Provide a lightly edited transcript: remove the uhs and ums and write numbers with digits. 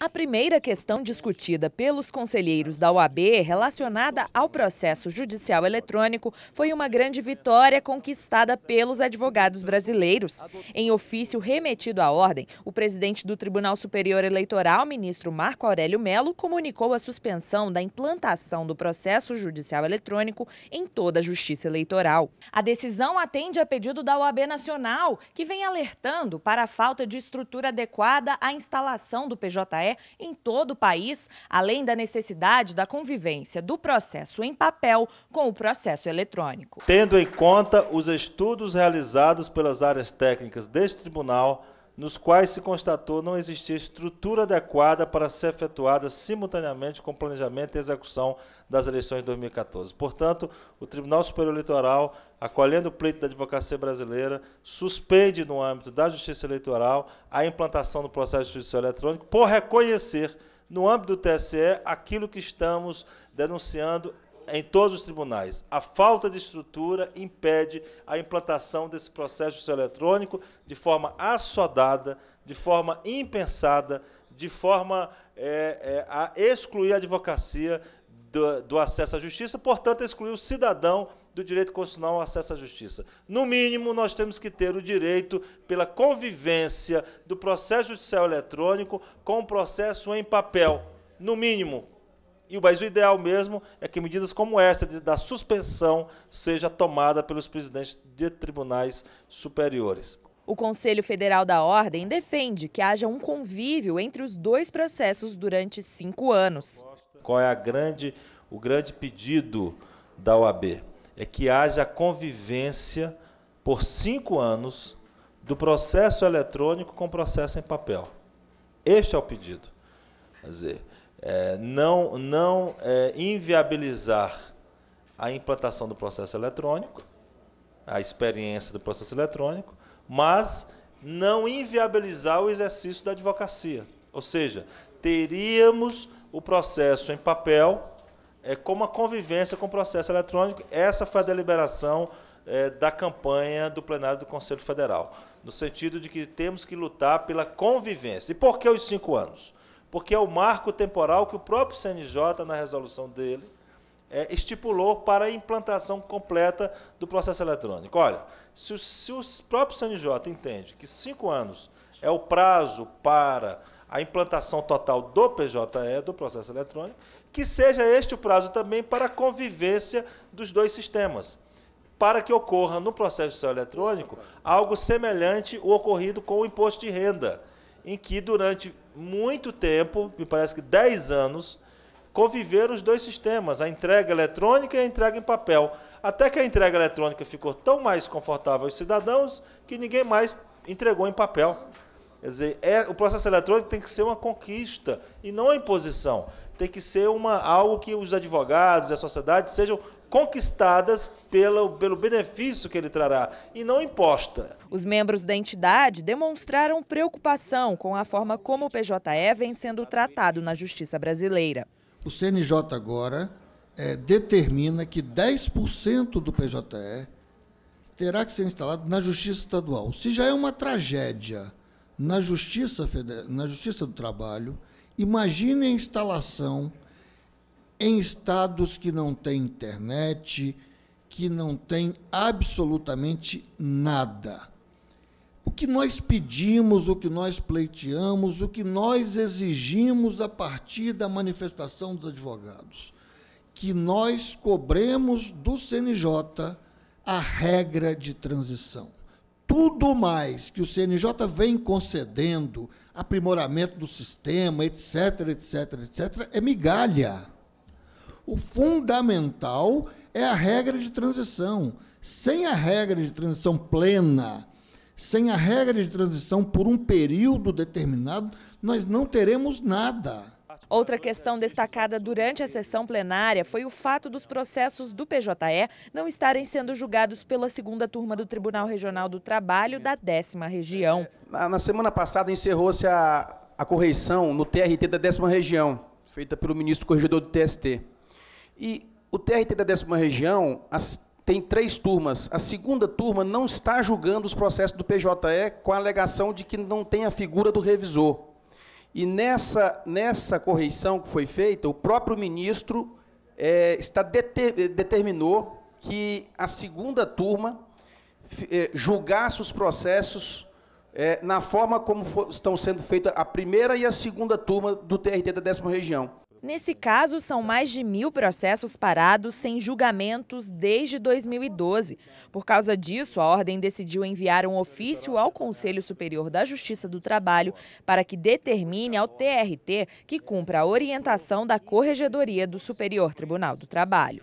A primeira questão discutida pelos conselheiros da OAB relacionada ao processo judicial eletrônico foi uma grande vitória conquistada pelos advogados brasileiros. Em ofício remetido à ordem, o presidente do Tribunal Superior Eleitoral, ministro Marco Aurélio Mello, comunicou a suspensão da implantação do processo judicial eletrônico em toda a Justiça Eleitoral. A decisão atende a pedido da OAB Nacional, que vem alertando para a falta de estrutura adequada à instalação do PJE em todo o país, além da necessidade da convivência do processo em papel com o processo eletrônico. Tendo em conta os estudos realizados pelas áreas técnicas deste tribunal, nos quais se constatou não existir estrutura adequada para ser efetuada simultaneamente com o planejamento e execução das eleições de 2014. Portanto, o Tribunal Superior Eleitoral, acolhendo o pleito da advocacia brasileira, suspende no âmbito da Justiça Eleitoral a implantação do processo judicial eletrônico por reconhecer, no âmbito do TSE, aquilo que estamos denunciando em todos os tribunais. A falta de estrutura impede a implantação desse processo judicial eletrônico de forma assodada, de forma impensada, de forma a excluir a advocacia do acesso à justiça, portanto, excluir o cidadão do direito constitucional ao acesso à justiça. No mínimo, nós temos que ter o direito pela convivência do processo judicial eletrônico com o processo em papel, no mínimo. Mas o ideal mesmo é que medidas como esta, da suspensão, seja tomada pelos presidentes de tribunais superiores. O Conselho Federal da Ordem defende que haja um convívio entre os dois processos durante 5 anos. Qual é o grande pedido da OAB? É que haja convivência por 5 anos do processo eletrônico com o processo em papel. Este é o pedido. Quer dizer, não inviabilizar a implantação do processo eletrônico, a experiência do processo eletrônico, mas não inviabilizar o exercício da advocacia. Ou seja, teríamos o processo em papel como uma convivência com o processo eletrônico. Essa foi a deliberação da campanha do plenário do Conselho Federal, no sentido de que temos que lutar pela convivência. E por que os 5 anos? Porque é o marco temporal que o próprio CNJ, na resolução dele, estipulou para a implantação completa do processo eletrônico. Olha, se o próprio CNJ entende que 5 anos é o prazo para a implantação total do PJE, do processo eletrônico, que seja este o prazo também para a convivência dos dois sistemas, para que ocorra no processo judicial eletrônico algo semelhante ao ocorrido com o imposto de renda, em que durante muito tempo, me parece que 10 anos, conviveram os dois sistemas, a entrega eletrônica e a entrega em papel, até que a entrega eletrônica ficou tão mais confortável aos cidadãos que ninguém mais entregou em papel. Quer dizer, o processo eletrônico tem que ser uma conquista e não uma imposição. Tem que ser algo que os advogados e a sociedade sejam conquistadas pelo benefício que ele trará, e não imposta. Os membros da entidade demonstraram preocupação com a forma como o PJE vem sendo tratado na justiça brasileira. O CNJ agora determina que 10% do PJE terá que ser instalado na Justiça Estadual. Se já é uma tragédia na Justiça do Trabalho, imagine a instalação em estados que não têm internet, que não têm absolutamente nada. O que nós pedimos, o que nós pleiteamos, o que nós exigimos a partir da manifestação dos advogados, que nós cobremos do CNJ a regra de transição. Tudo mais que o CNJ vem concedendo, aprimoramento do sistema, etc., etc., etc., é migalha. O fundamental é a regra de transição. Sem a regra de transição plena, sem a regra de transição por um período determinado, nós não teremos nada. Outra questão destacada durante a sessão plenária foi o fato dos processos do PJE não estarem sendo julgados pela 2ª turma do Tribunal Regional do Trabalho da 10ª Região. Na semana passada encerrou-se a correição no TRT da 10ª Região, feita pelo ministro corregedor do TST. E o TRT da 10ª Região tem 3 turmas. A 2ª turma não está julgando os processos do PJE com a alegação de que não tem a figura do revisor. E nessa correição que foi feita, o próprio ministro determinou que a segunda turma julgasse os processos na forma como estão sendo feitas a primeira e a segunda turma do TRT da 10ª Região. Nesse caso, são mais de 1.000 processos parados sem julgamentos desde 2012. Por causa disso, a Ordem decidiu enviar um ofício ao Conselho Superior da Justiça do Trabalho para que determine ao TRT que cumpra a orientação da Corregedoria do Superior Tribunal do Trabalho.